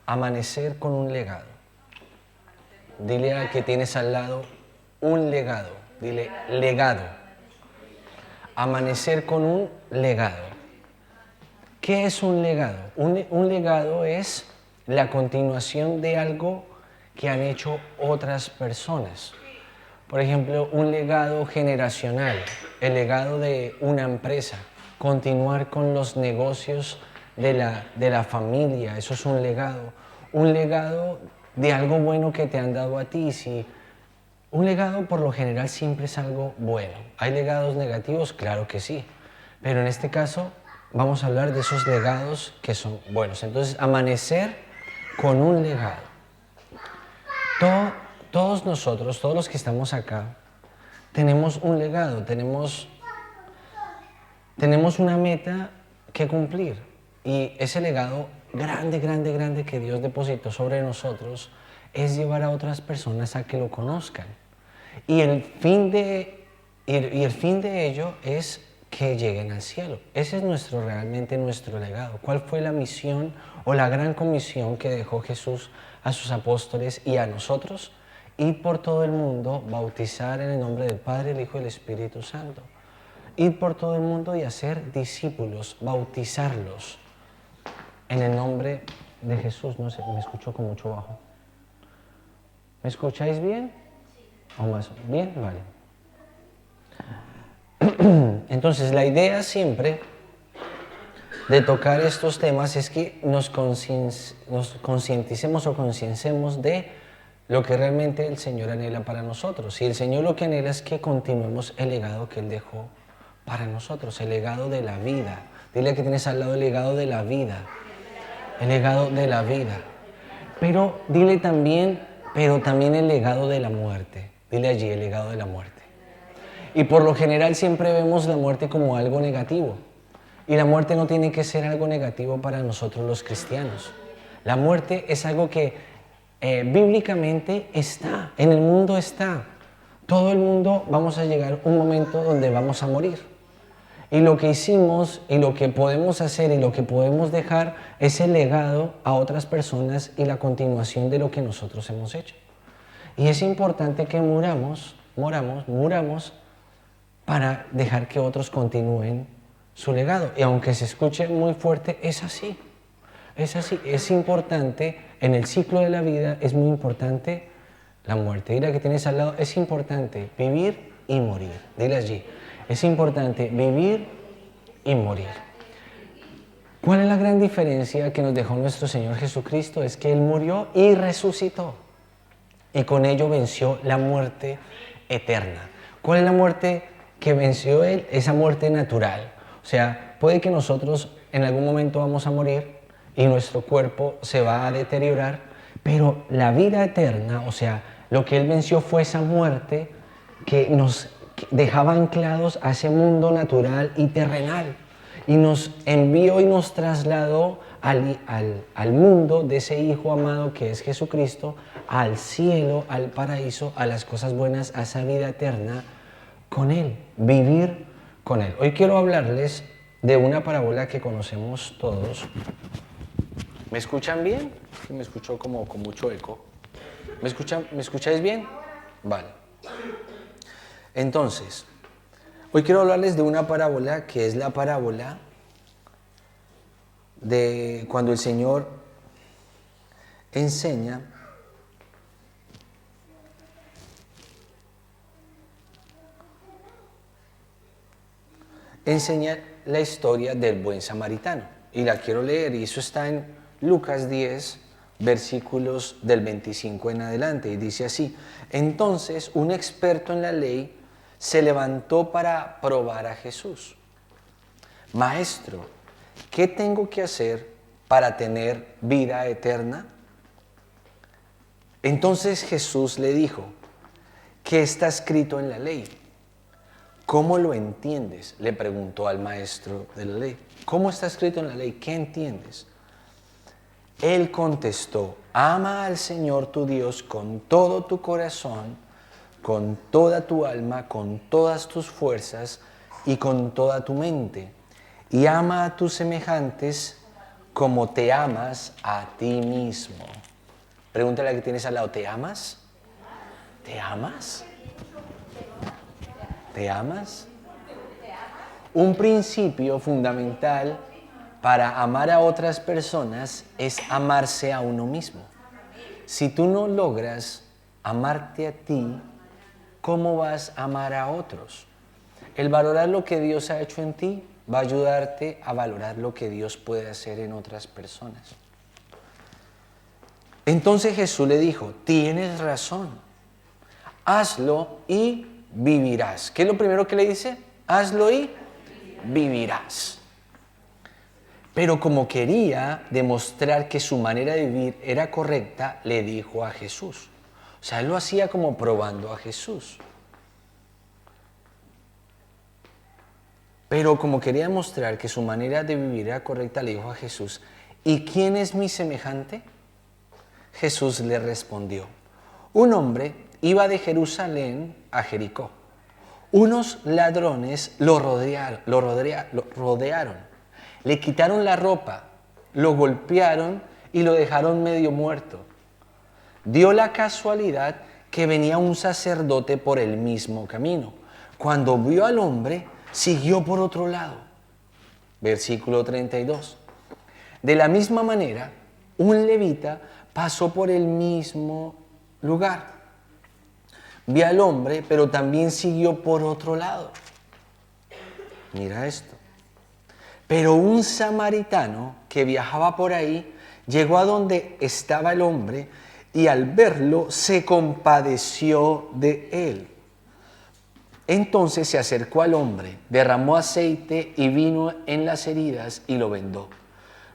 Amanecer con un legado. Dile al que tienes al lado, un legado. Dile, legado. Amanecer con un legado. ¿Qué es un legado? Un legado es la continuación de algo que han hecho otras personas. Por ejemplo, un legado generacional, el legado de una empresa, continuar con los negocios de la familia, eso es un legado. Un legado de algo bueno que te han dado a ti. Si un legado por lo general siempre es algo bueno. ¿Hay legados negativos? Claro que sí. Pero en este caso vamos a hablar de esos legados que son buenos. Entonces, amanecer con un legado. Todos nosotros, todos los que estamos acá, tenemos un legado, tenemos una meta que cumplir. Y ese legado grande, grande, grande que Dios depositó sobre nosotros es llevar a otras personas a que lo conozcan. Y el fin de ello es que lleguen al cielo. Ese es realmente nuestro legado. ¿Cuál fue la misión o la gran comisión que dejó Jesús a sus apóstoles y a nosotros? Ir por todo el mundo, bautizar en el nombre del Padre, el Hijo y el Espíritu Santo. Ir por todo el mundo y hacer discípulos, bautizarlos en el nombre de Jesús. No sé, me escucho con mucho bajo. ¿Me escucháis bien? ¿O más? ¿Bien? Vale. Entonces, la idea siempre de tocar estos temas es que nos concienticemos o concienciemos de lo que realmente el Señor anhela para nosotros. Y el Señor lo que anhela es que continuemos el legado que Él dejó para nosotros, el legado de la vida. Dile que tienes al lado el legado de la vida. El legado de la vida. Pero dile también, el legado de la muerte. Dile allí el legado de la muerte. Y por lo general siempre vemos la muerte como algo negativo. Y la muerte no tiene que ser algo negativo para nosotros los cristianos. La muerte es algo que bíblicamente está, en el mundo está. Todo el mundo vamos a llegar a un momento donde vamos a morir. Y lo que hicimos y lo que podemos hacer y lo que podemos dejar es el legado a otras personas y la continuación de lo que nosotros hemos hecho. Y es importante que muramos para dejar que otros continúen su legado. Y aunque se escuche muy fuerte, es así. Es así. Es importante, en el ciclo de la vida, es muy importante la muerte. Dile que tienes al lado, es importante vivir y morir. Dile allí, es importante vivir y morir. ¿Cuál es la gran diferencia que nos dejó nuestro Señor Jesucristo? Es que Él murió y resucitó. Y con ello venció la muerte eterna. ¿Cuál es la muerte que venció Él? Esa muerte natural. O sea, puede que nosotros en algún momento vamos a morir y nuestro cuerpo se va a deteriorar, pero la vida eterna, o sea, lo que Él venció fue esa muerte que nos dejaba anclados a ese mundo natural y terrenal. Y nos envió y nos trasladó al mundo de ese Hijo amado que es Jesucristo, al cielo, al paraíso, a las cosas buenas, a esa vida eterna con Él, vivir con Él. Hoy quiero hablarles de una parábola que conocemos todos. ¿Me escuchan bien? Me escucho como con mucho eco. ¿Me escucháis bien? Vale. Entonces, hoy quiero hablarles de una parábola que es la parábola de cuando el Señor enseña la historia del buen samaritano. Y la quiero leer, y eso está en Lucas 10, versículos del 25 en adelante, y dice así: entonces un experto en la ley se levantó para probar a Jesús. Maestro, ¿qué tengo que hacer para tener vida eterna? Entonces Jesús le dijo: ¿qué está escrito en la ley? ¿Cómo lo entiendes?, le preguntó al maestro de la ley. ¿Cómo está escrito en la ley? ¿Qué entiendes? Él contestó: ama al Señor tu Dios con todo tu corazón, con toda tu alma, con todas tus fuerzas y con toda tu mente. Y ama a tus semejantes como te amas a ti mismo. Pregúntale a la que tienes al lado, ¿te amas? ¿Te amas? ¿Te amas? Un principio fundamental para amar a otras personas es amarse a uno mismo. Si tú no logras amarte a ti, ¿cómo vas a amar a otros? El valorar lo que Dios ha hecho en ti va a ayudarte a valorar lo que Dios puede hacer en otras personas. Entonces Jesús le dijo, tienes razón, hazlo y vivirás. ¿Qué es lo primero que le dice? Hazlo y vivirás. Pero como quería demostrar que su manera de vivir era correcta, le dijo a Jesús. O sea, él lo hacía como probando a Jesús. Pero como quería demostrar que su manera de vivir era correcta, le dijo a Jesús, ¿y quién es mi semejante? Jesús le respondió, un hombre iba de Jerusalén a Jericó. Unos ladrones lo rodearon, le quitaron la ropa, lo golpearon y lo dejaron medio muerto. Dio la casualidad que venía un sacerdote por el mismo camino. Cuando vio al hombre, siguió por otro lado. Versículo 32. De la misma manera, un levita pasó por el mismo lugar. Vio al hombre, pero también siguió por otro lado. Mira esto. Pero un samaritano que viajaba por ahí llegó a donde estaba el hombre y al verlo se compadeció de él. Entonces se acercó al hombre, derramó aceite y vino en las heridas y lo vendó.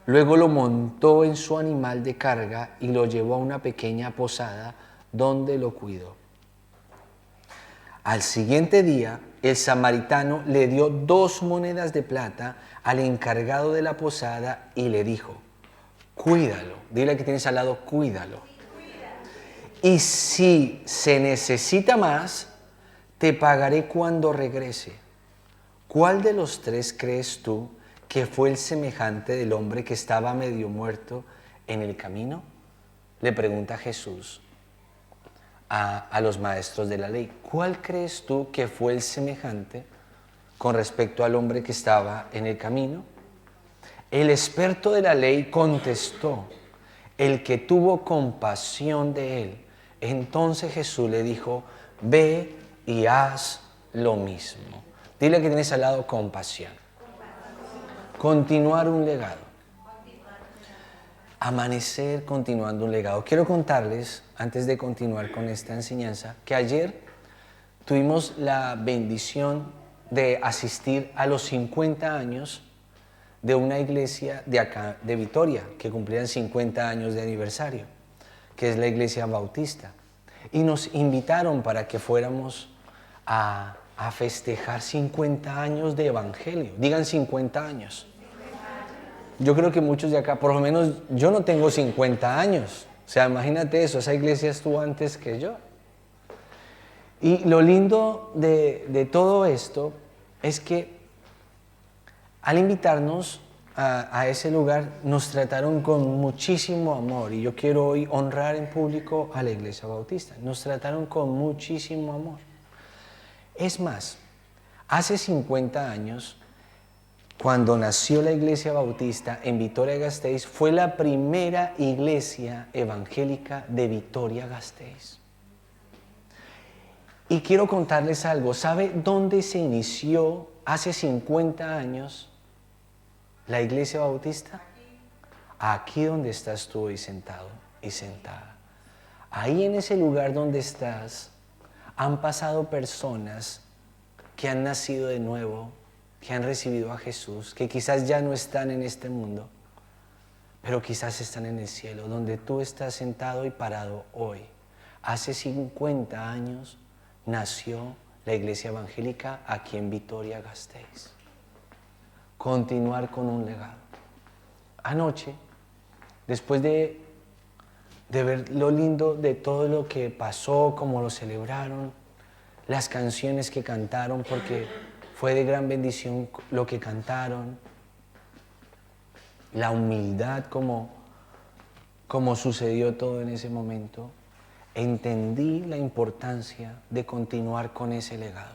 Luego lo montó en su animal de carga y lo llevó a una pequeña posada donde lo cuidó. Al siguiente día, el samaritano le dio 2 monedas de plata al encargado de la posada y le dijo, cuídalo. Dile que tienes al lado, cuídalo. Y si se necesita más, te pagaré cuando regrese. ¿Cuál de los 3 crees tú que fue el semejante del hombre que estaba medio muerto en el camino? Le pregunta Jesús a los maestros de la ley. ¿Cuál crees tú que fue el semejante con respecto al hombre que estaba en el camino? El experto de la ley contestó, el que tuvo compasión de él. Entonces Jesús le dijo, ve y haz lo mismo. Dile que tienes al lado compasión. Continuar un legado. Amanecer continuando un legado. Quiero contarles, antes de continuar con esta enseñanza, que ayer tuvimos la bendición de asistir a los 50 años de una iglesia de acá, de Vitoria, que cumplían 50 años de aniversario, que es la iglesia bautista. Y nos invitaron para que fuéramos a festejar 50 años de evangelio. Digan 50 años. Yo creo que muchos de acá, por lo menos yo no tengo 50 años. O sea, imagínate eso, esa iglesia estuvo antes que yo. Y lo lindo de todo esto es que al invitarnos a ese lugar nos trataron con muchísimo amor. Y yo quiero hoy honrar en público a la iglesia bautista. Nos trataron con muchísimo amor. Es más, hace 50 años, cuando nació la iglesia bautista en Vitoria-Gasteiz, fue la primera iglesia evangélica de Vitoria-Gasteiz. Y quiero contarles algo. ¿Sabe dónde se inició hace 50 años la iglesia bautista? Aquí donde estás tú hoy sentado y sentada. Ahí en ese lugar donde estás han pasado personas que han nacido de nuevo, que han recibido a Jesús, que quizás ya no están en este mundo, pero quizás están en el cielo, donde tú estás sentado y parado hoy. Hace 50 años nació la iglesia evangélica aquí en Vitoria-Gasteiz. Continuar con un legado. Anoche, después de ver lo lindo de todo lo que pasó, cómo lo celebraron, las canciones que cantaron, porque fue de gran bendición lo que cantaron. la humildad como sucedió todo en ese momento, entendí la importancia de continuar con ese legado.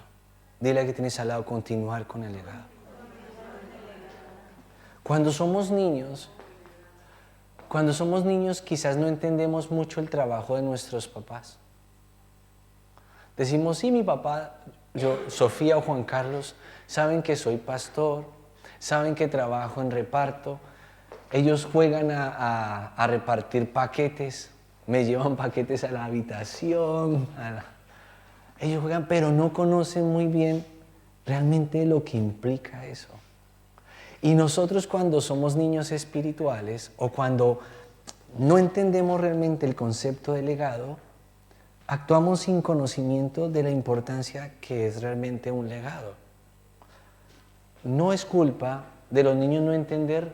Dile a que tienes al lado, continuar con el legado. Cuando somos niños quizás no entendemos mucho el trabajo de nuestros papás. Decimos, sí, mi papá, yo, Sofía o Juan Carlos, saben que soy pastor, saben que trabajo en reparto, ellos juegan a repartir paquetes, me llevan paquetes a la habitación, ellos juegan, pero no conocen muy bien realmente lo que implica eso. Y nosotros cuando somos niños espirituales o cuando no entendemos realmente el concepto de legado, actuamos sin conocimiento de la importancia que es realmente un legado. No es culpa de los niños no entender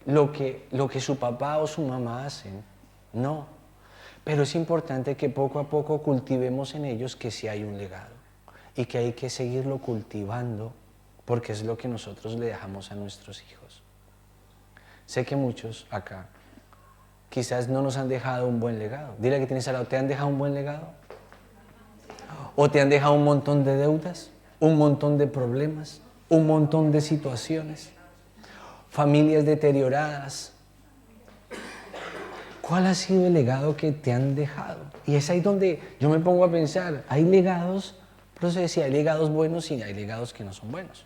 lo que su papá o su mamá hacen, no. Pero es importante que poco a poco cultivemos en ellos que sí hay un legado y que hay que seguirlo cultivando porque es lo que nosotros le dejamos a nuestros hijos. Sé que muchos acá quizás no nos han dejado un buen legado. Dile que tienes al lado, ¿te han dejado un buen legado? ¿O te han dejado un montón de deudas? ¿Un montón de problemas? ¿Un montón de situaciones? ¿Familias deterioradas? ¿Cuál ha sido el legado que te han dejado? Y es ahí donde yo me pongo a pensar, hay legados, pero se decía, hay legados buenos y hay legados que no son buenos.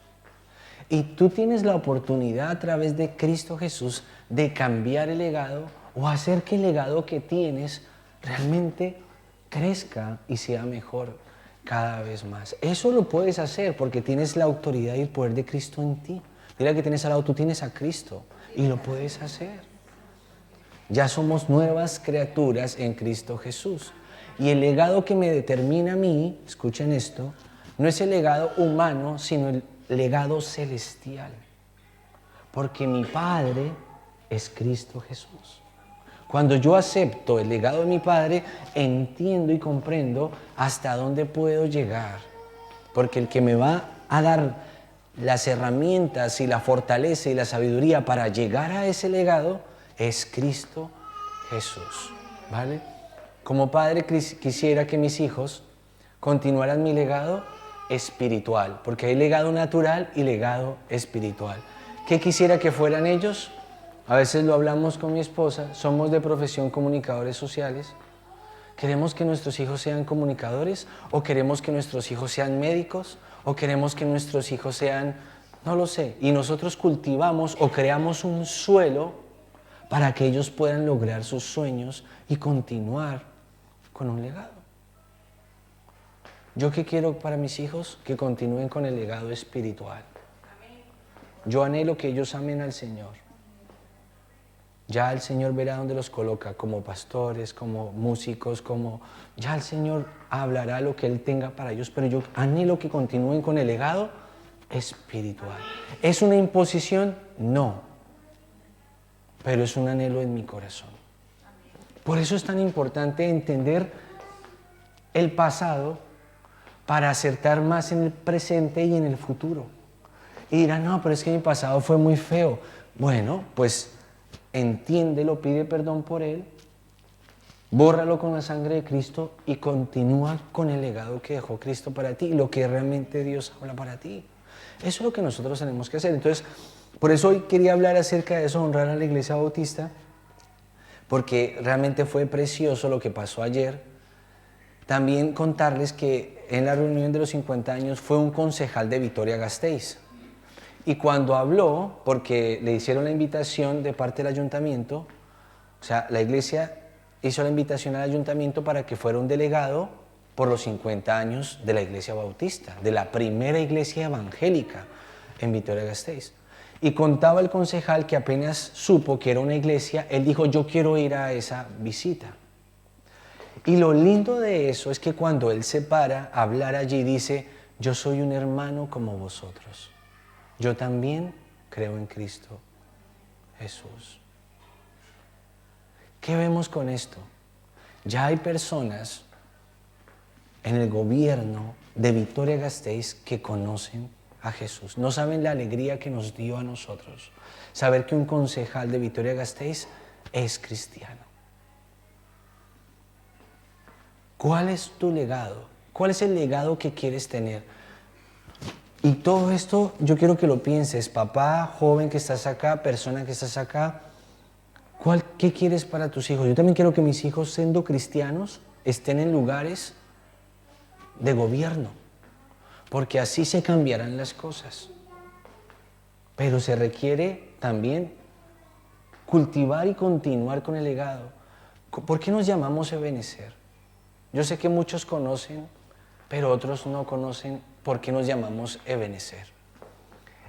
Y tú tienes la oportunidad a través de Cristo Jesús de cambiar el legado o hacer que el legado que tienes realmente crezca y sea mejor cada vez más. Eso lo puedes hacer porque tienes la autoridad y el poder de Cristo en ti. Dile que tienes al lado, tú tienes a Cristo y lo puedes hacer. Ya somos nuevas criaturas en Cristo Jesús. Y el legado que me determina a mí, escuchen esto, no es el legado humano, sino el legado celestial. Porque mi Padre es Cristo Jesús. Cuando yo acepto el legado de mi Padre, entiendo y comprendo hasta dónde puedo llegar. Porque el que me va a dar las herramientas y la fortaleza y la sabiduría para llegar a ese legado es Cristo Jesús. ¿Vale? Como padre quisiera que mis hijos continuaran mi legado espiritual, porque hay legado natural y legado espiritual. ¿Qué quisiera que fueran ellos? A veces lo hablamos con mi esposa, somos de profesión comunicadores sociales. ¿Queremos que nuestros hijos sean comunicadores? ¿O queremos que nuestros hijos sean médicos? ¿O queremos que nuestros hijos sean, no lo sé? Y nosotros cultivamos o creamos un suelo para que ellos puedan lograr sus sueños y continuar con un legado. ¿Yo qué quiero para mis hijos? Que continúen con el legado espiritual. Yo anhelo que ellos amen al Señor. Ya el Señor verá dónde los coloca, como pastores, como músicos, ya el Señor hablará lo que Él tenga para ellos, pero yo anhelo que continúen con el legado espiritual. ¿Es una imposición? No, pero es un anhelo en mi corazón. Por eso es tan importante entender el pasado para acertar más en el presente y en el futuro. Y dirán, no, pero es que mi pasado fue muy feo. Bueno, pues entiéndelo, pide perdón por él, bórralo con la sangre de Cristo y continúa con el legado que dejó Cristo para ti, lo que realmente Dios habla para ti. Eso es lo que nosotros tenemos que hacer. Entonces, por eso hoy quería hablar acerca de eso, honrar a la Iglesia Bautista, porque realmente fue precioso lo que pasó ayer. También contarles que en la reunión de los 50 años fue un concejal de Vitoria-Gasteiz. Y cuando habló, porque le hicieron la invitación de parte del ayuntamiento, o sea, la iglesia hizo la invitación al ayuntamiento para que fuera un delegado por los 50 años de la iglesia bautista, de la primera iglesia evangélica en Vitoria-Gasteiz. Y contaba el concejal que apenas supo que era una iglesia, él dijo, yo quiero ir a esa visita. Y lo lindo de eso es que cuando él se para a hablar allí, dice, yo soy un hermano como vosotros. Yo también creo en Cristo Jesús. ¿Qué vemos con esto? Ya hay personas en el gobierno de Vitoria-Gasteiz que conocen a Jesús. No saben la alegría que nos dio a nosotros saber que un concejal de Vitoria-Gasteiz es cristiano. ¿Cuál es tu legado? ¿Cuál es el legado que quieres tener? Y todo esto yo quiero que lo pienses, papá, joven que estás acá, persona que estás acá. ¿Qué quieres para tus hijos? Yo también quiero que mis hijos, siendo cristianos, estén en lugares de gobierno, porque así se cambiarán las cosas. Pero se requiere también cultivar y continuar con el legado. ¿Por qué nos llamamos Ebenecer? Yo sé que muchos conocen, pero otros no conocen por qué nos llamamos Ebenecer.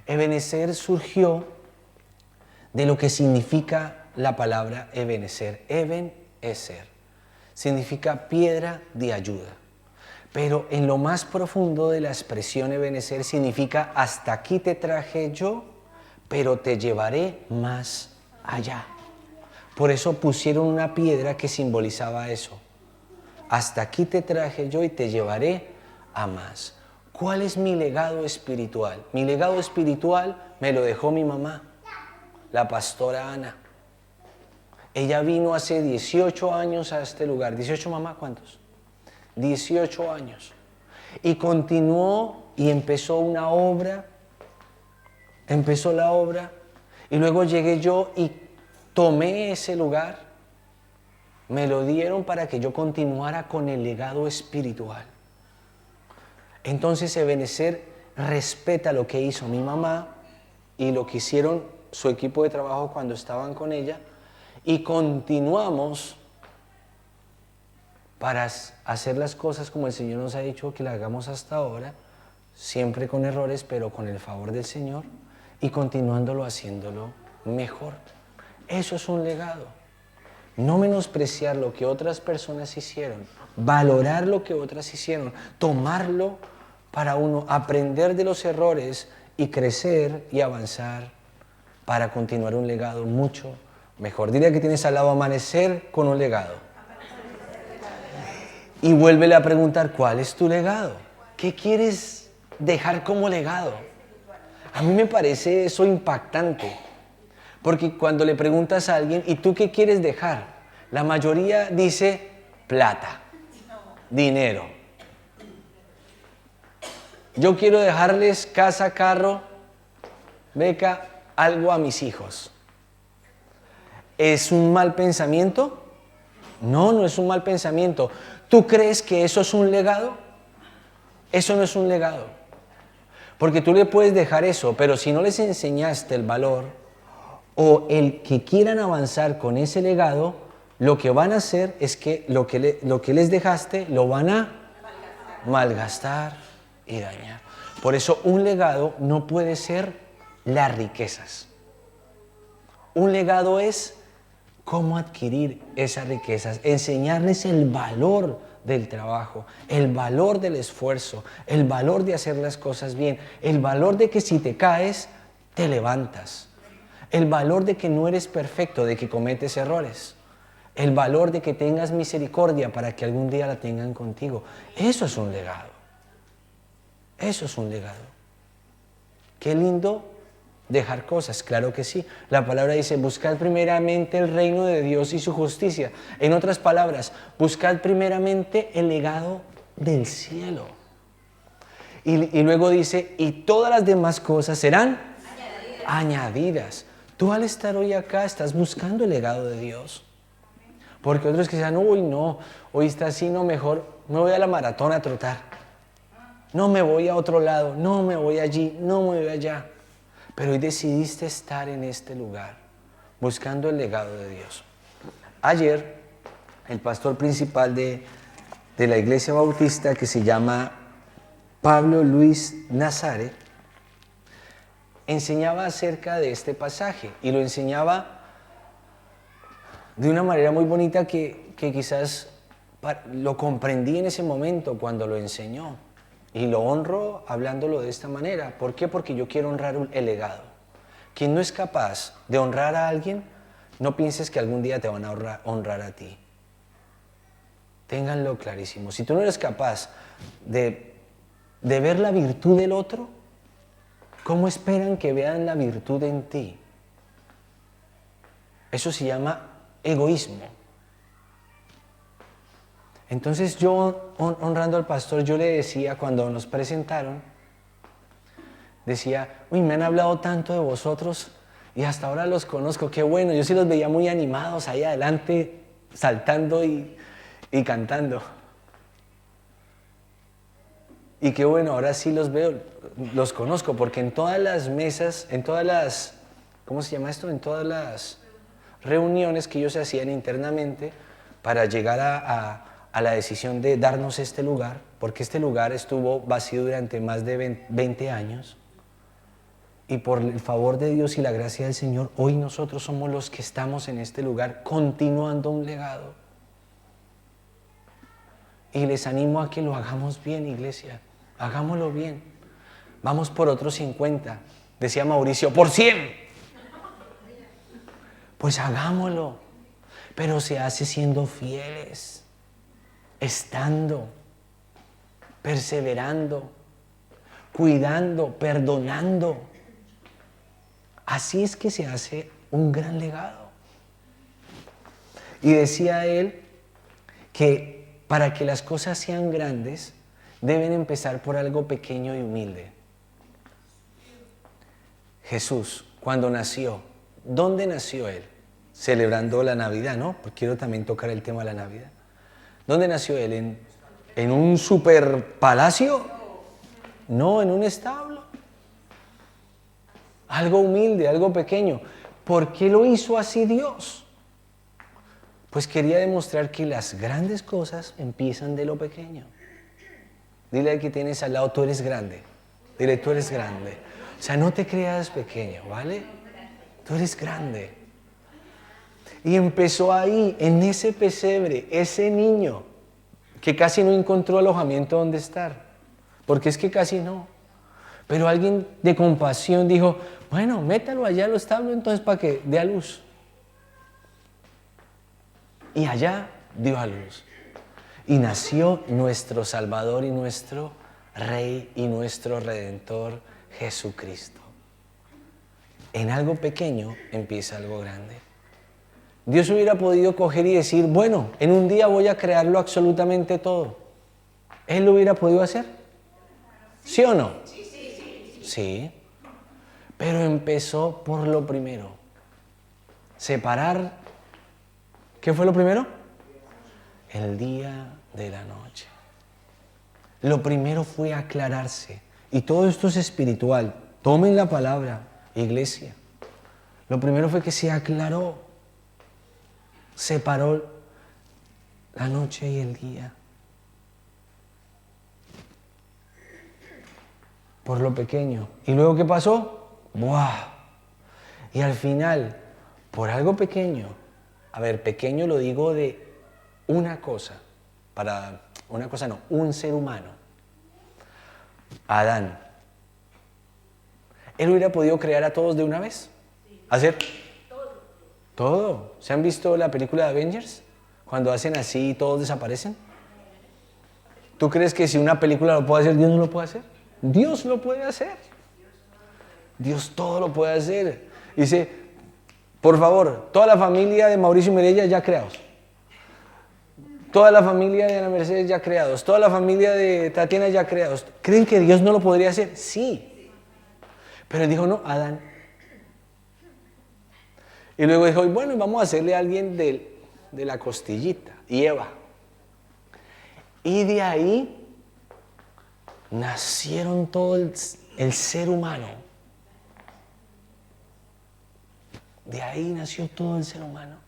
Ebenecer surgió de lo que significa la palabra Ebenecer. Eben es ser. Significa piedra de ayuda. Pero en lo más profundo de la expresión Ebenecer significa hasta aquí te traje yo, pero te llevaré más allá. Por eso pusieron una piedra que simbolizaba eso. Hasta aquí te traje yo y te llevaré a más. ¿Cuál es mi legado espiritual? Mi legado espiritual me lo dejó mi mamá, la pastora Ana. Ella vino hace 18 años a este lugar. ¿18, mamá? ¿Cuántos? 18 años. Y continuó y empezó una obra. Empezó la obra. Y luego llegué yo y tomé ese lugar. Me lo dieron para que yo continuara con el legado espiritual. Entonces Ebenecer respeta lo que hizo mi mamá y lo que hicieron su equipo de trabajo cuando estaban con ella. Y continuamos para hacer las cosas como el Señor nos ha dicho que las hagamos hasta ahora, siempre con errores, pero con el favor del Señor, y continuándolo haciéndolo mejor. Eso es un legado. No menospreciar lo que otras personas hicieron, valorar lo que otras hicieron, tomarlo para uno, aprender de los errores y crecer y avanzar para continuar un legado mucho mejor. Diría que tienes al lado amanecer con un legado. Y vuélvele a preguntar, ¿cuál es tu legado? ¿Qué quieres dejar como legado? A mí me parece eso impactante. Porque cuando le preguntas a alguien, ¿y tú qué quieres dejar? La mayoría dice plata, dinero. Yo quiero dejarles casa, carro, beca, algo a mis hijos. ¿Es un mal pensamiento? No, no es un mal pensamiento. ¿Tú crees que eso es un legado? Eso no es un legado. Porque tú le puedes dejar eso, pero si no les enseñaste el valor o el que quieran avanzar con ese legado, lo que van a hacer es que lo que les dejaste lo van a malgastar y dañar. Por eso un legado no puede ser las riquezas. Un legado es cómo adquirir esas riquezas, enseñarles el valor del trabajo, el valor del esfuerzo, el valor de hacer las cosas bien, el valor de que si te caes, te levantas, el valor de que no eres perfecto, de que cometes errores, el valor de que tengas misericordia para que algún día la tengan contigo. Eso es un legado. Eso es un legado. Qué lindo dejar cosas, claro que sí. La palabra dice, buscad primeramente el reino de Dios y su justicia. En otras palabras, buscad primeramente el legado del cielo. Y luego dice, y todas las demás cosas serán añadidas. Tú al estar hoy acá estás buscando el legado de Dios. Porque otros que dicen, uy no, hoy está así, no, mejor me voy a la maratón a trotar. No me voy a otro lado, no me voy allí, no me voy allá. Pero hoy decidiste estar en este lugar, buscando el legado de Dios. Ayer, el pastor principal de la iglesia bautista, que se llama Pablo Luis Nazare, enseñaba acerca de este pasaje y lo enseñaba de una manera muy bonita que quizás lo comprendí en ese momento cuando lo enseñó. Y lo honro hablándolo de esta manera. ¿Por qué? Porque yo quiero honrar el legado. Quien no es capaz de honrar a alguien, no pienses que algún día te van a honrar a ti. Ténganlo clarísimo. Si tú no eres capaz de ver la virtud del otro, ¿Cómo esperan que vean la virtud en ti? Eso se llama egoísmo. Entonces yo, honrando al pastor, yo le decía cuando nos presentaron, decía, uy, me han hablado tanto de vosotros y hasta ahora los conozco, qué bueno. Yo sí los veía muy animados ahí adelante, saltando y cantando. Y qué bueno, ahora sí los veo, los conozco, porque en todas las mesas, en todas las, ¿cómo se llama esto? En todas las reuniones que ellos se hacían internamente para llegar a la decisión de darnos este lugar, porque este lugar estuvo vacío durante más de 20 años, y por el favor de Dios y la gracia del Señor, hoy nosotros somos los que estamos en este lugar continuando un legado. Y les animo a que lo hagamos bien, iglesia. Hagámoslo bien. Vamos por otros 50. Decía Mauricio, por 100. Pues hagámoslo. Pero se hace siendo fieles, estando, perseverando, cuidando, perdonando. Así es que se hace un gran legado. Y decía él que para que las cosas sean grandes, deben empezar por algo pequeño y humilde. Jesús, cuando nació, ¿dónde nació él? Celebrando la Navidad, ¿no? Porque quiero también tocar el tema de la Navidad. ¿Dónde nació él? ¿En un super palacio? No, en un establo. Algo humilde, algo pequeño. ¿Por qué lo hizo así Dios? Pues quería demostrar que las grandes cosas empiezan de lo pequeño. Dile al que tienes al lado, tú eres grande. Dile, tú eres grande. O sea, no te creas pequeño, ¿vale? Tú eres grande. Y empezó ahí, en ese pesebre, ese niño que casi no encontró alojamiento donde estar. Porque es que casi no. Pero alguien de compasión dijo, bueno, métalo allá al establo entonces para que dé a luz. Y allá dio a luz. Y nació nuestro Salvador y nuestro Rey y nuestro Redentor, Jesucristo. En algo pequeño empieza algo grande. Dios hubiera podido coger y decir, bueno, en un día voy a crearlo absolutamente todo. ¿Él lo hubiera podido hacer? ¿Sí o no? Sí. Pero empezó por lo primero. Separar. ¿Qué fue lo primero? El día de la noche. Lo primero fue aclararse. Y todo esto es espiritual. Tomen la palabra, iglesia. Lo primero fue que se aclaró. Separó la noche y el día. Por lo pequeño. ¿Y luego qué pasó? ¡Buah! Y al final, por algo pequeño. A ver, pequeño lo digo de una cosa, un ser humano, Adán. ¿Él hubiera podido crear a todos de una vez? ¿Hacer? Todo. ¿Se han visto la película de Avengers? Cuando hacen así y todos desaparecen. ¿Tú crees que si una película lo puede hacer, Dios no lo puede hacer? Dios lo puede hacer. Dios todo lo puede hacer. Dice, por favor, toda la familia de Mauricio y Mireya ya creados. Toda la familia de Ana Mercedes ya creados. Toda la familia de Tatiana ya creados. ¿Creen que Dios no lo podría hacer? Sí. Pero él dijo, no, Adán. Y luego dijo, bueno, vamos a hacerle a alguien de la costillita. Y Eva. Y de ahí nacieron todo el ser humano. De ahí nació todo el ser humano.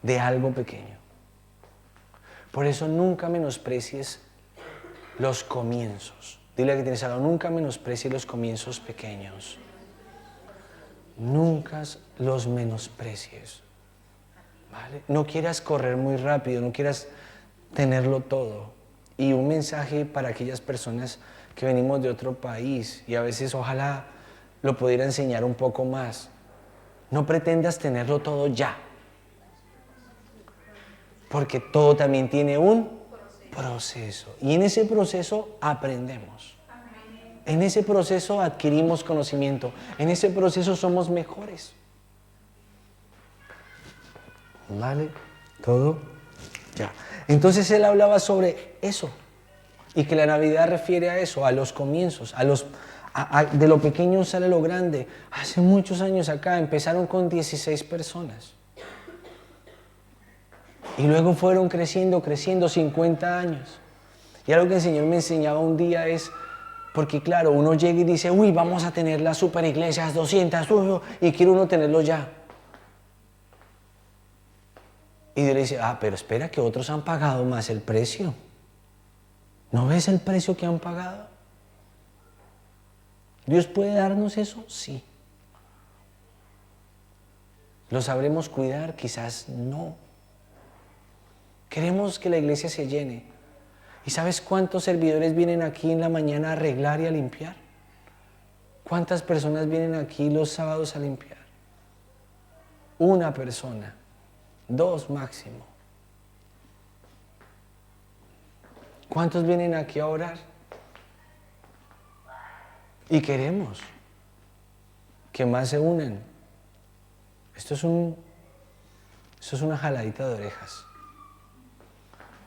De algo pequeño. Por eso nunca menosprecies los comienzos. Dile a que tienes algo, nunca menosprecies los comienzos pequeños. Nunca los menosprecies. ¿Vale? No quieras correr muy rápido, no quieras tenerlo todo. Y un mensaje para aquellas personas que venimos de otro país y a veces ojalá lo pudiera enseñar un poco más. No pretendas tenerlo todo ya. Porque todo también tiene un proceso. Y en ese proceso aprendemos. En ese proceso adquirimos conocimiento. En ese proceso somos mejores. ¿Vale? ¿Todo? Ya. Entonces él hablaba sobre eso. Y que la Navidad refiere a eso, a los comienzos, de lo pequeño sale lo grande. Hace muchos años acá empezaron con 16 personas. Y luego fueron creciendo, 50 años. Y algo que el Señor me enseñaba un día es, porque claro, uno llega y dice, uy, vamos a tener las super iglesias, 200, y quiere uno tenerlo ya. Y Dios le dice, pero espera que otros han pagado más el precio. ¿No ves el precio que han pagado? ¿Dios puede darnos eso? Sí. ¿Lo sabremos cuidar? Quizás no. Queremos que la iglesia se llene. ¿Y sabes cuántos servidores vienen aquí en la mañana a arreglar y a limpiar? ¿Cuántas personas vienen aquí los sábados a limpiar? Una persona, 2 máximo. ¿Cuántos vienen aquí a orar? Y queremos que más se unan. Esto es una jaladita de orejas.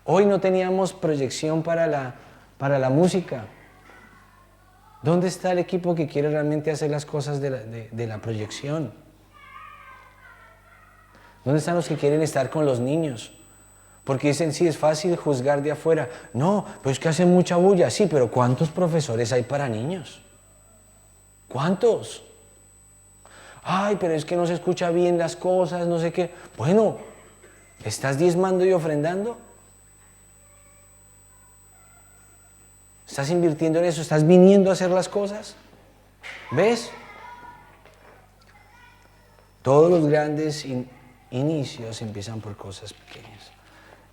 Hoy no teníamos proyección para la música. ¿Dónde está el equipo que quiere realmente hacer las cosas de la proyección? ¿Dónde están los que quieren estar con los niños? Porque dicen, sí, es fácil juzgar de afuera. No, pues que hacen mucha bulla. Sí, pero ¿cuántos profesores hay para niños? ¿Cuántos? Ay, pero es que no se escucha bien las cosas, no sé qué. Bueno, ¿estás diezmando y ofrendando? ¿Estás invirtiendo en eso? ¿Estás viniendo a hacer las cosas? ¿Ves? Todos los grandes inicios empiezan por cosas pequeñas.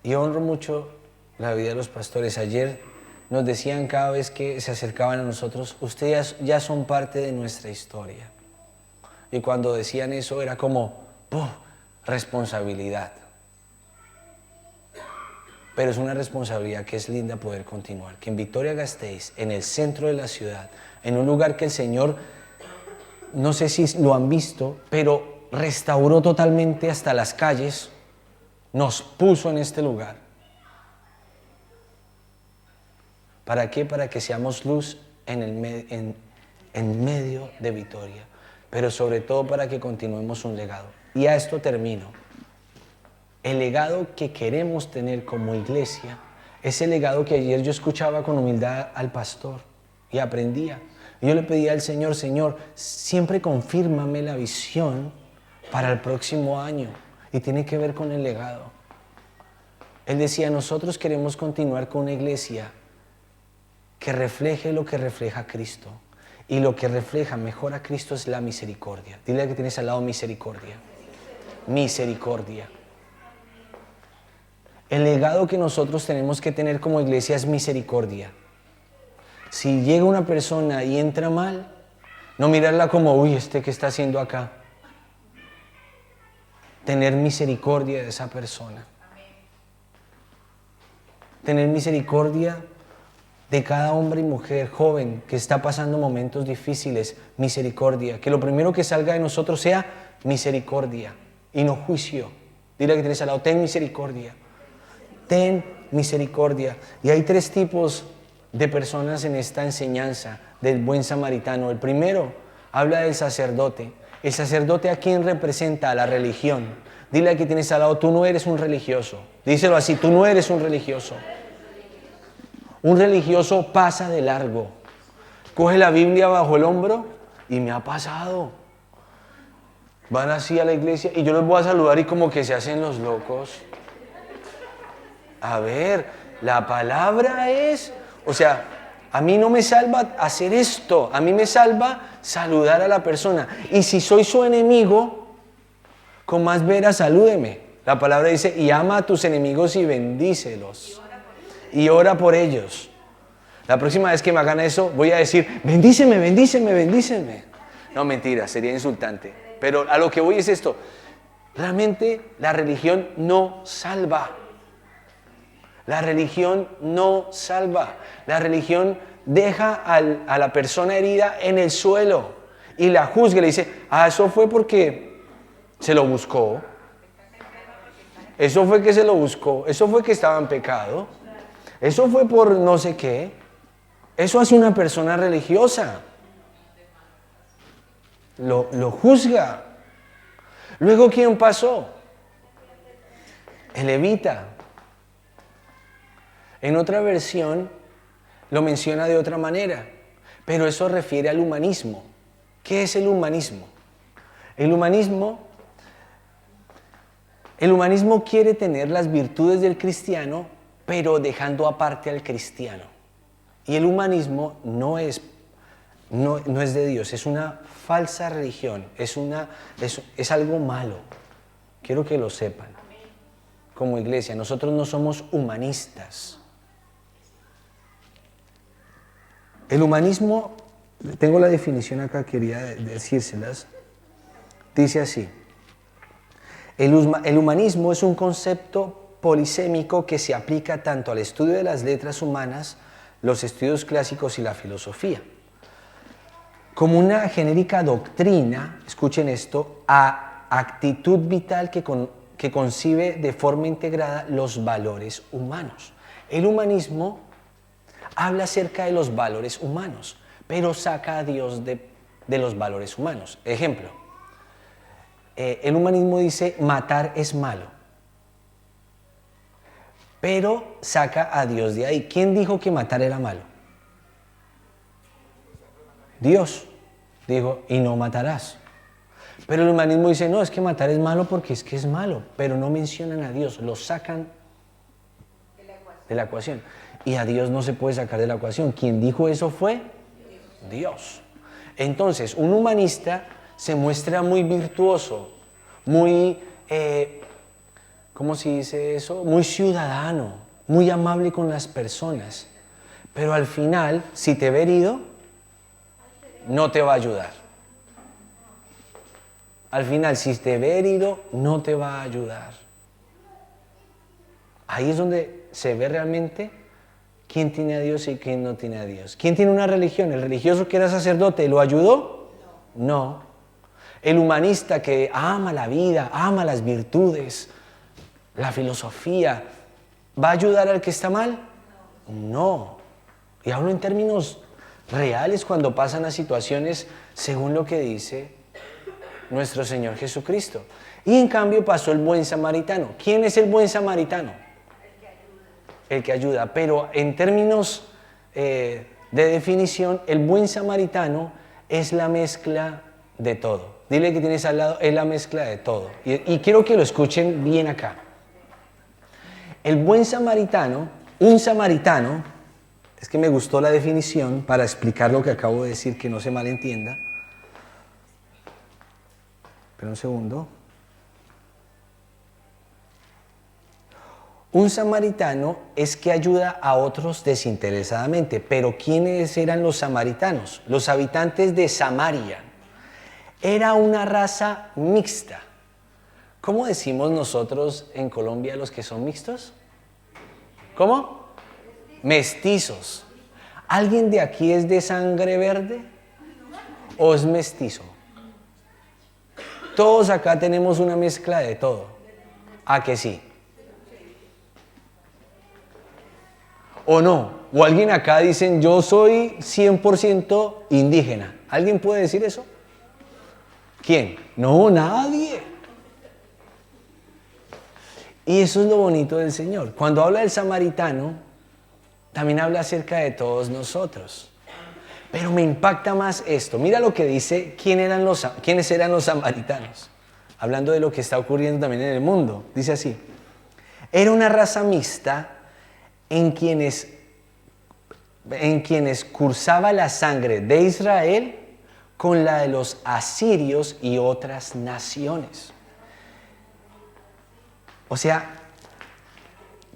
Y honro mucho la vida de los pastores. Ayer nos decían cada vez que se acercaban a nosotros, ustedes ya son parte de nuestra historia. Y cuando decían eso era como, ¡pum!, responsabilidad. Pero es una responsabilidad que es linda poder continuar. Que en Vitoria-Gasteiz, en el centro de la ciudad, en un lugar que el Señor, no sé si lo han visto, pero restauró totalmente hasta las calles, nos puso en este lugar. ¿Para qué? Para que seamos luz en medio de Vitoria, pero sobre todo para que continuemos un legado. Y a esto termino. El legado que queremos tener como iglesia es el legado que ayer yo escuchaba con humildad al pastor y aprendía. Y yo le pedía al Señor, Señor, siempre confírmame la visión para el próximo año. Y tiene que ver con el legado. Él decía, nosotros queremos continuar con una iglesia que refleje lo que refleja Cristo. Y lo que refleja mejor a Cristo es la misericordia. Dile al que tienes al lado, misericordia. Misericordia. El legado que nosotros tenemos que tener como iglesia es misericordia. Si llega una persona y entra mal, no mirarla como, uy, ¿qué está haciendo acá? Tener misericordia de esa persona. Tener misericordia de cada hombre y mujer joven que está pasando momentos difíciles. Misericordia. Que lo primero que salga de nosotros sea misericordia y no juicio. Dile que tienes al lado, ten misericordia. Ten misericordia. Y hay 3 tipos de personas en esta enseñanza del buen samaritano. El primero habla del sacerdote. El sacerdote, ¿a quién representa? A la religión. Dile que tienes al lado, tú no eres un religioso. Díselo así, tú no eres un religioso. Un religioso pasa de largo. Coge la Biblia bajo el hombro y me ha pasado. Van así a la iglesia y yo los voy a saludar y como que se hacen los locos. A ver, la palabra es, o sea, a mí no me salva hacer esto, a mí me salva saludar a la persona. Y si soy su enemigo, con más veras salúdeme. La palabra dice, y ama a tus enemigos y bendícelos. Y ora por ellos. La próxima vez que me hagan eso, voy a decir, bendíceme, bendíceme, bendíceme. No, mentira, sería insultante. Pero a lo que voy es esto. Realmente la religión no salva. La religión no salva. La religión deja a la persona herida en el suelo y la juzga y le dice, eso fue porque se lo buscó. Eso fue que se lo buscó. Eso fue que estaba en pecado. Eso fue por no sé qué. Eso hace una persona religiosa. Lo juzga. Luego, ¿quién pasó? El levita. En otra versión lo menciona de otra manera, pero eso refiere al humanismo. ¿Qué es el humanismo? El humanismo quiere tener las virtudes del cristiano, pero dejando aparte al cristiano. Y el humanismo no es de Dios, es una falsa religión, es algo malo. Quiero que lo sepan. Como iglesia, nosotros no somos humanistas. El humanismo, tengo la definición acá, quería decírselas, dice así: el humanismo es un concepto polisémico que se aplica tanto al estudio de las letras humanas, los estudios clásicos y la filosofía, como una genérica doctrina, escuchen esto, a actitud vital que concibe de forma integrada los valores humanos. El humanismo habla acerca de los valores humanos, pero saca a Dios de los valores humanos. Ejemplo, el humanismo dice matar es malo, pero saca a Dios de ahí. ¿Quién dijo que matar era malo? Dios dijo, y no matarás. Pero el humanismo dice, no, es que matar es malo porque es que es malo, pero no mencionan a Dios, lo sacan de la ecuación. Y a Dios no se puede sacar de la ecuación. ¿Quién dijo eso fue? Dios. Entonces, un humanista se muestra muy virtuoso, muy, ¿cómo se dice eso? Muy ciudadano, muy amable con las personas. Pero al final, si te ve herido, no te va a ayudar. Al final, si te ve herido, no te va a ayudar. Ahí es donde se ve realmente quién tiene a Dios y quién no tiene a Dios. ¿Quién tiene una religión? ¿El religioso que era sacerdote lo ayudó? No. El humanista que ama la vida, ama las virtudes, la filosofía, ¿va a ayudar al que está mal? No. Y hablo en términos reales cuando pasan a situaciones según lo que dice nuestro Señor Jesucristo. Y en cambio pasó el buen samaritano. ¿Quién es el buen samaritano? El que ayuda. Pero en términos de definición, el buen samaritano es la mezcla de todo. Dile que tienes al lado, es la mezcla de todo. Y quiero que lo escuchen bien acá. El buen samaritano, un samaritano, es que me gustó la definición para explicar lo que acabo de decir, que no se malentienda. Espera un segundo. Un samaritano es que ayuda a otros desinteresadamente. Pero ¿quiénes eran los samaritanos? Los habitantes de Samaria. Era una raza mixta. ¿Cómo decimos nosotros en Colombia los que son mixtos? ¿Cómo? Mestizos. ¿Alguien de aquí es de sangre verde o es mestizo? Todos acá tenemos una mezcla de todo. ¿A que sí? ¿O no? ¿O alguien acá dicen yo soy 100% indígena? ¿Alguien puede decir eso? ¿Quién? No, nadie. Y eso es lo bonito del Señor. Cuando habla del samaritano, también habla acerca de todos nosotros. Pero me impacta más esto. Mira lo que dice, quiénes eran los samaritanos. Hablando de lo que está ocurriendo también en el mundo. Dice así: era una raza mixta en quienes cursaba la sangre de Israel con la de los asirios y otras naciones. O sea,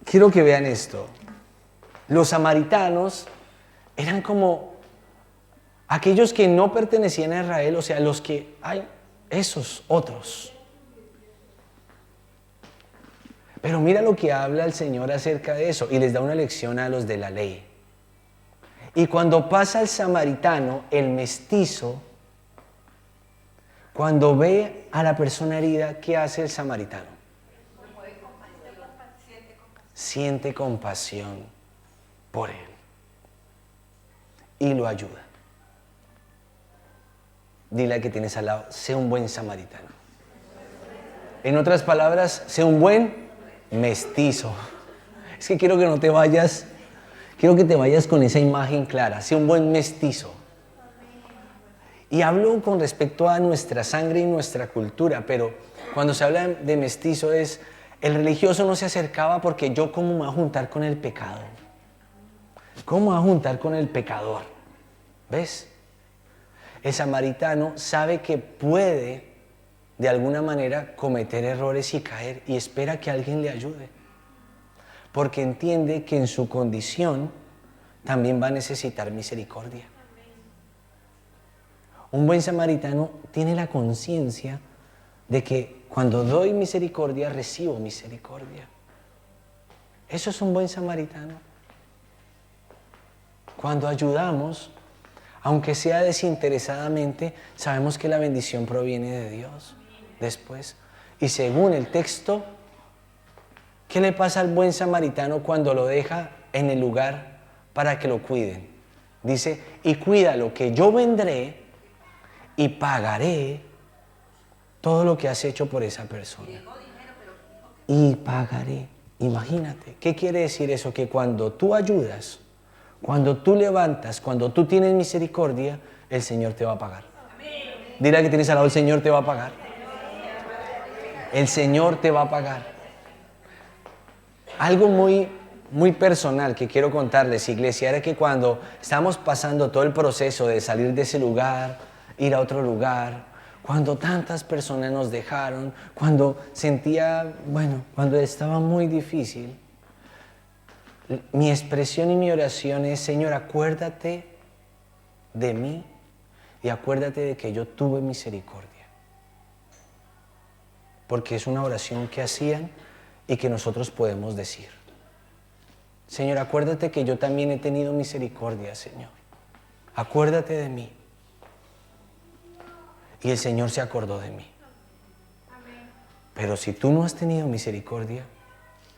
quiero que vean esto. Los samaritanos eran como aquellos que no pertenecían a Israel, o sea, los que hay esos otros. Pero mira lo que habla el Señor acerca de eso y les da una lección a los de la ley. Y cuando pasa el samaritano, el mestizo, cuando ve a la persona herida, ¿qué hace el samaritano? Siente compasión por él y lo ayuda. Dile al que tienes al lado, sé un buen samaritano. En otras palabras, sé un buen mestizo. Es que quiero que no te vayas, quiero que te vayas con esa imagen clara, sé un buen mestizo. Y hablo con respecto a nuestra sangre y nuestra cultura, pero cuando se habla de mestizo es, el religioso no se acercaba porque yo cómo me voy a juntar con el pecado. ¿Cómo me voy a juntar con el pecador? ¿Ves? El samaritano sabe que puede de alguna manera cometer errores y caer y espera que alguien le ayude. Porque entiende que en su condición también va a necesitar misericordia. Un buen samaritano tiene la conciencia de que cuando doy misericordia, recibo misericordia. Eso es un buen samaritano. Cuando ayudamos, aunque sea desinteresadamente, sabemos que la bendición proviene de Dios después. Y según el texto, ¿qué le pasa al buen samaritano cuando lo deja en el lugar para que lo cuiden? Dice, y cuídalo, que yo vendré y pagaré todo lo que has hecho por esa persona. Y pagaré. Imagínate, ¿qué quiere decir eso? Que cuando tú ayudas, cuando tú levantas, cuando tú tienes misericordia, el Señor te va a pagar. Dile al que tienes al lado, el Señor te va a pagar. El Señor te va a pagar. Algo muy personal que quiero contarles, iglesia, era que cuando estamos pasando todo el proceso de salir de ese lugar, ir a otro lugar, cuando tantas personas nos dejaron, cuando cuando estaba muy difícil, mi expresión y mi oración es, Señor, acuérdate de mí y acuérdate de que yo tuve misericordia. Porque es una oración que hacían y que nosotros podemos decir. Señor, acuérdate que yo también he tenido misericordia, Señor. Acuérdate de mí. Y el Señor se acordó de mí. Pero si tú no has tenido misericordia,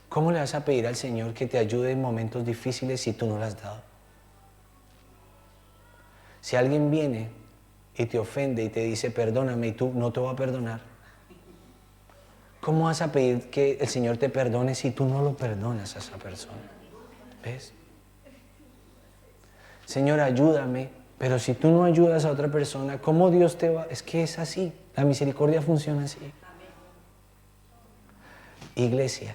¿cómo le vas a pedir al Señor que te ayude en momentos difíciles si tú no le has dado? Si alguien viene y te ofende y te dice perdóname y tú no te vas a perdonar, ¿cómo vas a pedir que el Señor te perdone si tú no lo perdonas a esa persona? ¿Ves? Señor, ayúdame, pero si tú no ayudas a otra persona, ¿cómo Dios te va? Es que es así, la misericordia funciona así. Iglesia,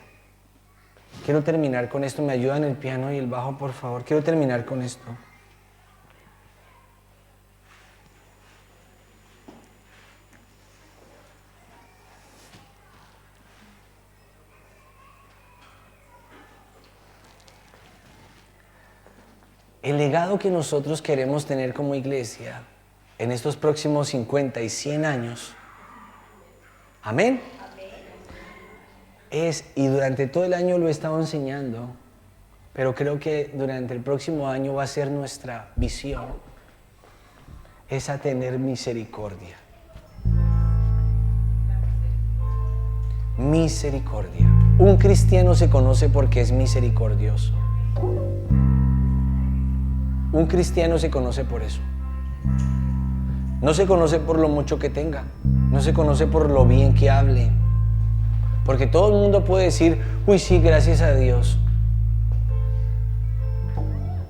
quiero terminar con esto, me ayudan el piano y el bajo, por favor, quiero terminar con esto. El legado que nosotros queremos tener como iglesia en estos próximos 50 y 100 años, amén, y durante todo el año lo he estado enseñando, pero creo que durante el próximo año va a ser nuestra visión, es a tener misericordia. Misericordia. Un cristiano se conoce porque es misericordioso. Un cristiano se conoce por eso. No se conoce por lo mucho que tenga. No se conoce por lo bien que hable. Porque todo el mundo puede decir, uy, sí, gracias a Dios.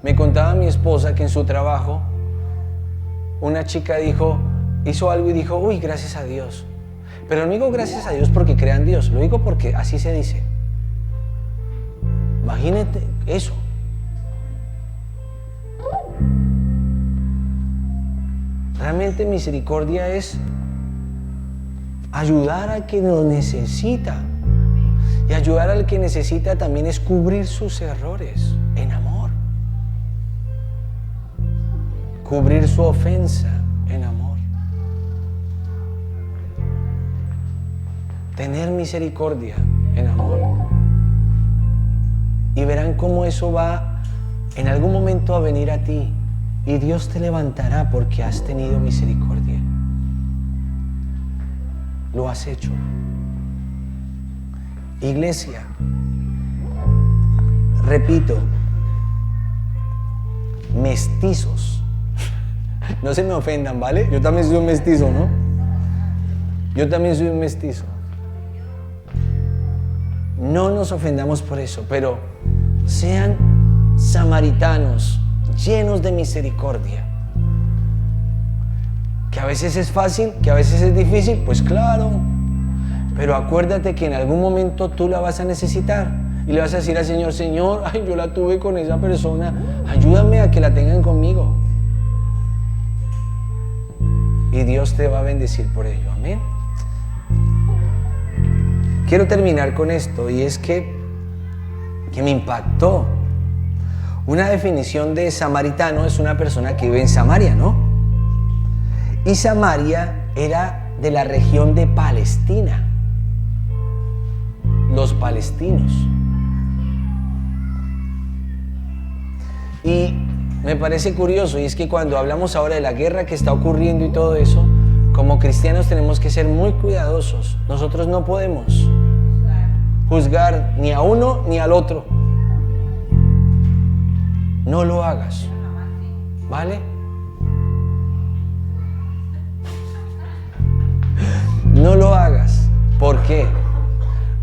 Me contaba mi esposa que en su trabajo una chica hizo algo y dijo, uy, gracias a Dios. Pero no digo gracias a Dios porque crea en Dios, lo digo porque así se dice. Imagínate eso. Realmente misericordia es ayudar al que lo necesita. Y ayudar al que necesita también es cubrir sus errores en amor. Cubrir su ofensa en amor. Tener misericordia en amor. y verán cómo eso va en algún momento a venir a ti y Dios te levantará porque has tenido misericordia. Lo has hecho. Iglesia, repito, mestizos. No se me ofendan, ¿vale? Yo también soy un mestizo, ¿no? Yo también soy un mestizo. No nos ofendamos por eso, pero sean samaritanos llenos de misericordia. Que a veces es fácil, que a veces es difícil, pues claro. Pero acuérdate que en algún momento tú la vas a necesitar y le vas a decir al Señor: Señor, ay, yo la tuve con esa persona, ayúdame a que la tengan conmigo. Y Dios te va a bendecir por ello, amén. Quiero terminar con esto, y es que me impactó. Una definición de samaritano es una persona que vive en Samaria, ¿no? Y Samaria era de la región de Palestina. Los palestinos. Y me parece curioso, y es que cuando hablamos ahora de la guerra que está ocurriendo y todo eso, como cristianos tenemos que ser muy cuidadosos. Nosotros no podemos juzgar ni a uno ni al otro. No lo hagas, ¿vale? No lo hagas. ¿Por qué?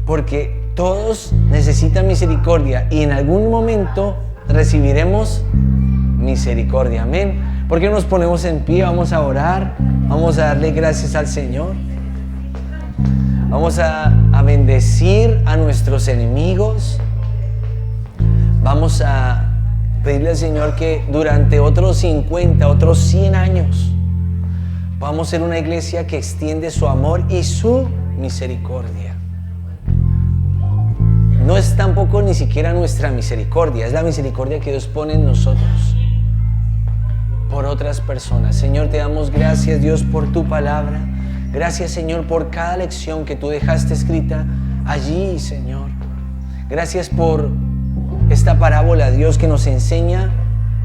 Porque todos necesitan misericordia y en algún momento recibiremos misericordia, amén. ¿Por qué no nos ponemos en pie? Vamos a orar, vamos a darle gracias al Señor, vamos a bendecir a nuestros enemigos, vamos a pedirle al Señor que durante otros 50, otros 100 años vamos a ser una iglesia que extiende su amor y su misericordia. No es tampoco ni siquiera nuestra misericordia, es la misericordia que Dios pone en nosotros por otras personas. Señor, te damos gracias, Dios, por tu palabra. Gracias, Señor, por cada lección que tú dejaste escrita allí, Señor. Gracias por esta parábola, Dios, que nos enseña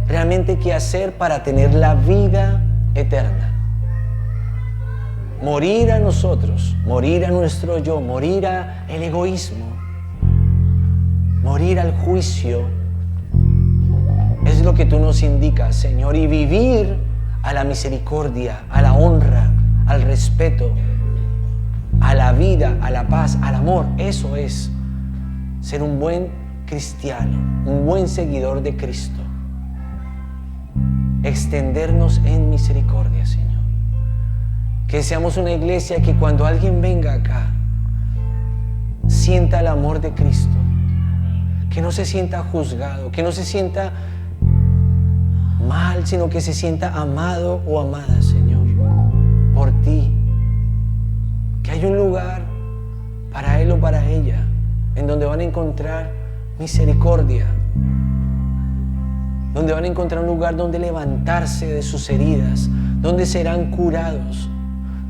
realmente qué hacer para tener la vida eterna. Morir a nosotros, morir a nuestro yo, morir al egoísmo, morir al juicio, es lo que tú nos indicas, Señor, y vivir a la misericordia, a la honra, al respeto, a la vida, a la paz, al amor. Eso es ser un buen cristiano, un buen seguidor de Cristo. Extendernos en misericordia, Señor. Que seamos una iglesia que cuando alguien venga acá sienta el amor de Cristo, que no se sienta juzgado, que no se sienta mal, sino que se sienta amado o amada, Señor, por ti. Que hay un lugar para él o para ella en donde van a encontrar misericordia, donde van a encontrar un lugar donde levantarse de sus heridas, donde serán curados,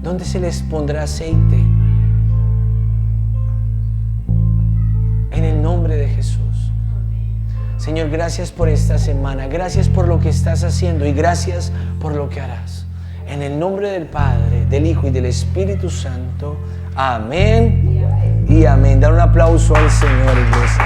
donde se les pondrá aceite. En el nombre de Jesús. Señor, gracias por esta semana, gracias por lo que estás haciendo y gracias por lo que harás. En el nombre del Padre, del Hijo y del Espíritu Santo. Amén y amén. Dar un aplauso al Señor, iglesia.